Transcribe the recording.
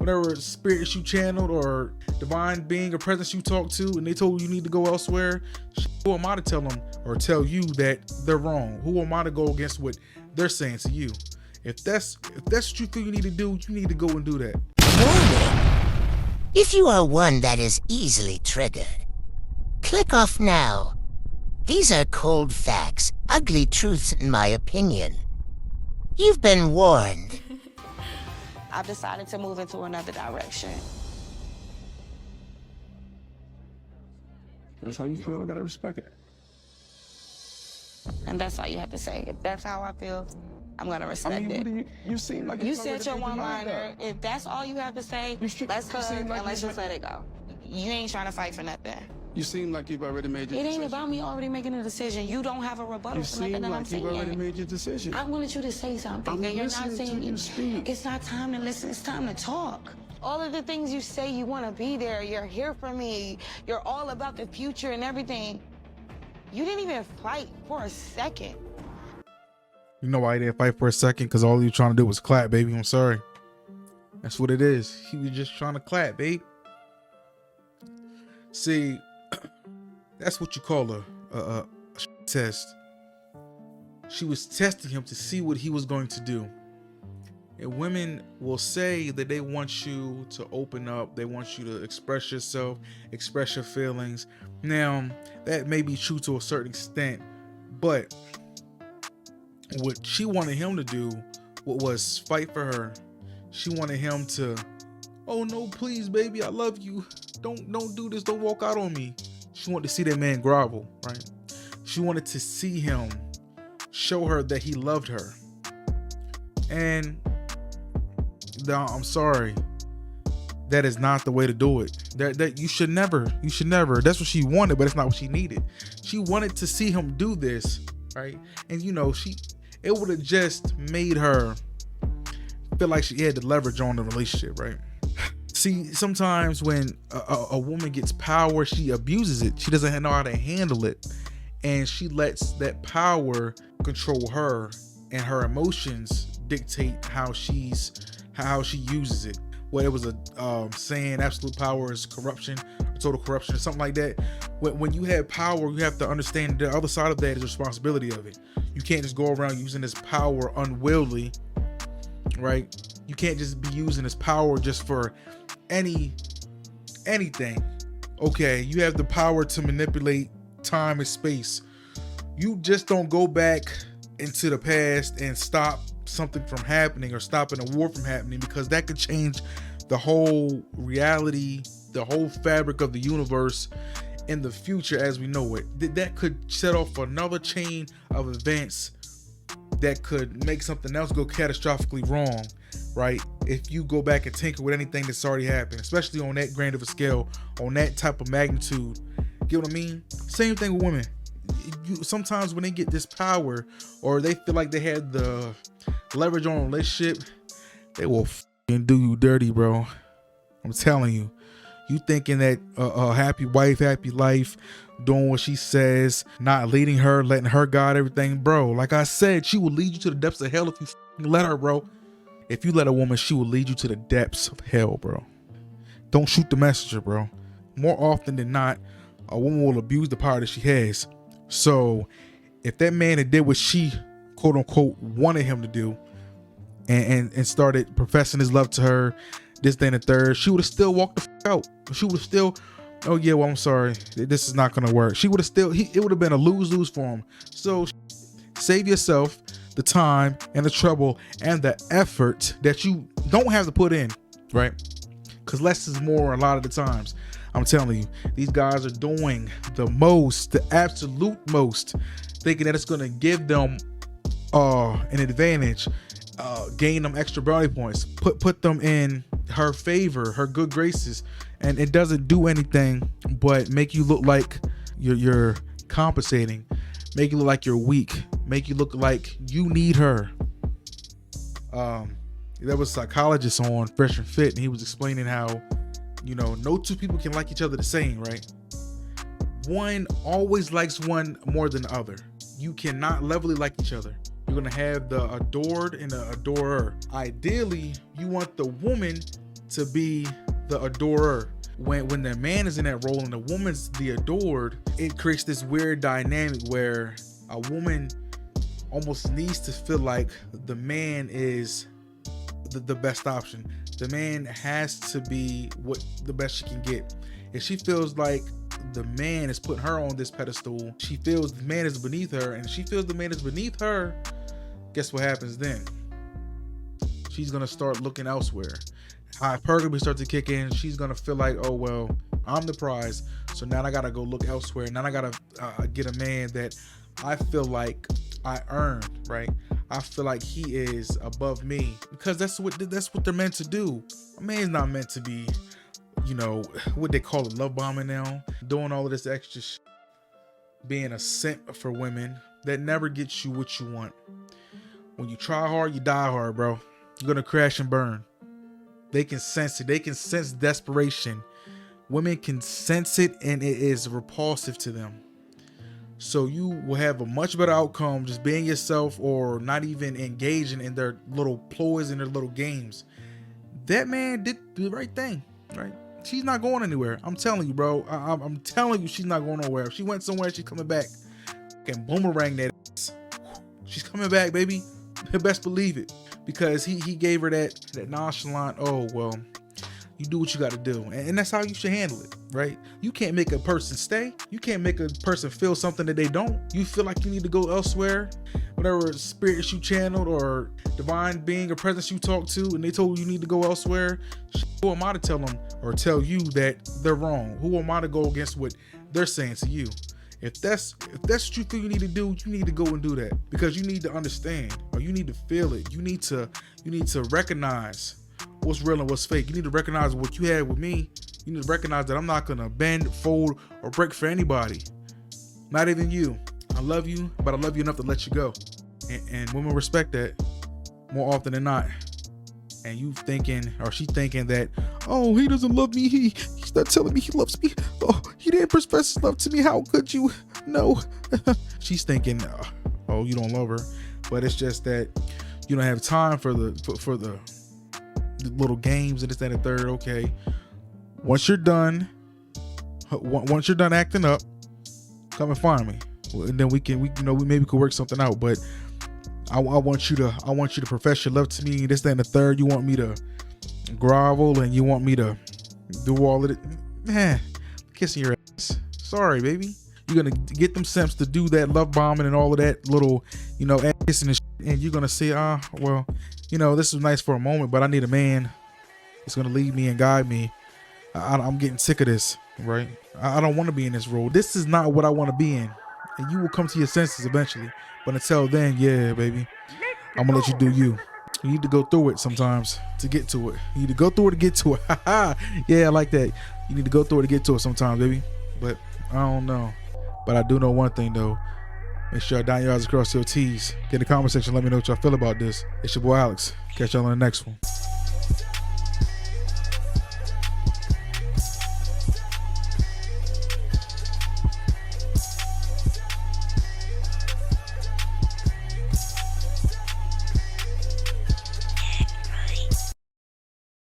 whatever spirits you channeled or divine being or presence you talked to, and they told you need to go elsewhere, who am I to tell them or tell you that they're wrong? Who am I to go against what they're saying to you? If that's what you feel you need to do, you need to go and do that. Warning. If you are one that is easily triggered, click off now. These are cold facts, ugly truths in my opinion. You've been warned. I've decided to move into another direction. That's how you feel, I gotta respect it. And that's all you have to say. If that's how I feel, I'm gonna respect it. You seem like You said your one-liner. If that's all you have to say, let's hug and let's just let it go. You ain't trying to fight for nothing. You seem like you've already made your decision. It ain't about me already making a decision. You don't have a rebuttal for nothing that I'm saying. You seem like you've already made your decision. I wanted you to say something. I'm You're not listening to you speak. It's not time to listen. It's time to talk. All of the things you say, you want to be there. You're here for me. You're all about the future and everything. You didn't even fight for a second. You know why he didn't fight for a second? Because all he was trying to do was clap, baby. I'm sorry. That's what it is. He was just trying to clap, babe. See, that's what you call a test. She was testing him to see what he was going to do. And women will say that they want you to open up. They want you to express yourself, express your feelings. Now, that may be true to a certain extent, but what she wanted him to do was fight for her. She wanted him to, oh no, please, baby, I love you. Don't do this. Don't walk out on me. She wanted to see that man grovel, right? She wanted to see him show her that he loved her. And I'm sorry, that is not the way to do it. That you should never. That's what she wanted, but it's not what she needed. She wanted to see him do this, right? And you know, it would have just made her feel like she had the leverage on the relationship, right? See, sometimes when a woman gets power, she abuses it. She doesn't know how to handle it, and she lets that power control her, and her emotions dictate how she uses it. Well, it was a saying, absolute power is corruption, or total corruption, or something like that. When you have power, you have to understand the other side of that is the responsibility of it. You can't just go around using this power unwillingly, right? You can't just be using this power just for anything. Okay, you have the power to manipulate time and space. You just don't go back into the past and stop something from happening or stopping a war from happening, because that could change the whole reality, the whole fabric of the universe in the future as we know it. That could set off another chain of events that could make something else go catastrophically wrong, right? If you go back and tinker with anything that's already happened, especially on that grand of a scale, on that type of magnitude. Get what I mean? Same thing with women. Sometimes when they get this power, or they feel like they had the leverage on a relationship, they will f***ing do you dirty, bro. I'm telling you. You thinking that a happy wife, happy life, doing what she says, not leading her, letting her guide everything, bro. Like I said, she will lead you to the depths of hell if you let her, bro. If you let a woman, she will lead you to the depths of hell, bro. Don't shoot the messenger, bro. More often than not, a woman will abuse the power that she has. So if that man had did what she, quote unquote, wanted him to do, and started professing his love to her, this, then, and third, she would have still walked the f out. She would have still, oh yeah, well, I'm sorry, this is not gonna work. She would have still, it would have been a lose-lose for him. So save yourself the time and the trouble and the effort that you don't have to put in, right? Because less is more a lot of the times. I'm telling you, these guys are doing the most, the absolute most, thinking that it's gonna give them an advantage, gain them extra brownie points, put them in her favor, her good graces, and it doesn't do anything but make you look like you're compensating, make you look like you're weak, make you look like you need her. There was a psychologist on Fresh and Fit, and he was explaining how, you know, no two people can like each other the same, right? One always likes one more than the other. You cannot levelly like each other. You're gonna have the adored and the adorer. Ideally, you want the woman to be the adorer. When the man is in that role and the woman's the adored, it creates this weird dynamic where a woman almost needs to feel like the man is the best option. The man has to be what the best she can get. If she feels like the man is putting her on this pedestal, she feels the man is beneath her, and she feels the man is beneath her, guess what happens then? She's gonna start looking elsewhere. Hypergamy starts to kick in. She's gonna feel like, oh well, I'm the prize, so now I gotta go look elsewhere. Now I gotta get a man that I feel like I earned, right? I feel like he is above me, because that's what they're meant to do. A man's not meant to be, you know, what they call it, love bombing now, doing all of this extra being a simp for women that never gets you what you want. When you try hard, you die hard, bro. You're gonna crash and burn. They can sense it. They can sense desperation. Women can sense it, and it is repulsive to them. So you will have a much better outcome just being yourself, or not even engaging in their little ploys and their little games. That man did the right thing, right? She's not going anywhere. I'm telling you, bro. I'm telling you, she's not going nowhere. If she went somewhere, she's coming back. Can boomerang that ass. She's coming back, baby. Best believe it. Because he gave her that nonchalant, oh well, you do what you got to do, and that's how you should handle it, right? You can't make a person stay. You can't make a person feel something that they don't. You feel like you need to go elsewhere, whatever spirits you channeled or divine being or presence you talked to, and they told you need to go elsewhere. Who am I to tell them or tell you that they're wrong? Who am I to go against what they're saying to you? If that's what you feel you need to do, you need to go and do that, because you need to understand, or you need to feel it. You need to recognize what's real and what's fake. You need to recognize what you had with me. You need to recognize that I'm not gonna bend, fold, or break for anybody. Not even you. I love you, but I love you enough to let you go. And women respect that more often than not. And you thinking, or she thinking that, oh, he doesn't love me. He's not telling me he loves me. Oh, he didn't profess his love to me. How could you? No. She's thinking, oh, you don't love her. But it's just that you don't have time for the little games and this, that, and the third. Okay. Once you're done acting up, come and find me. And then we maybe could work something out. But I want you to profess your love to me, this, that, and the third. You want me to grovel, and you want me to do all of it. Man, kissing your ass. Sorry, baby. You're gonna get them simps to do that love bombing and all of that little, ass kissing and shit, and you're gonna say, well, this is nice for a moment, but I need a man that's gonna lead me and guide me. I'm getting sick of this, right? I don't want to be in this role. This is not what I want to be in, and you will come to your senses eventually. But until then, yeah, baby, I'm gonna let you do you. You need to go through it sometimes to get to it. You need to go through it to get to it. Yeah, I like that. You need to go through it to get to it sometimes, baby. But I don't know. But I do know one thing though. Make sure I dot your I's across your T's. Get in the comment section. Let me know what y'all feel about this. It's your boy Alex. Catch y'all on the next one.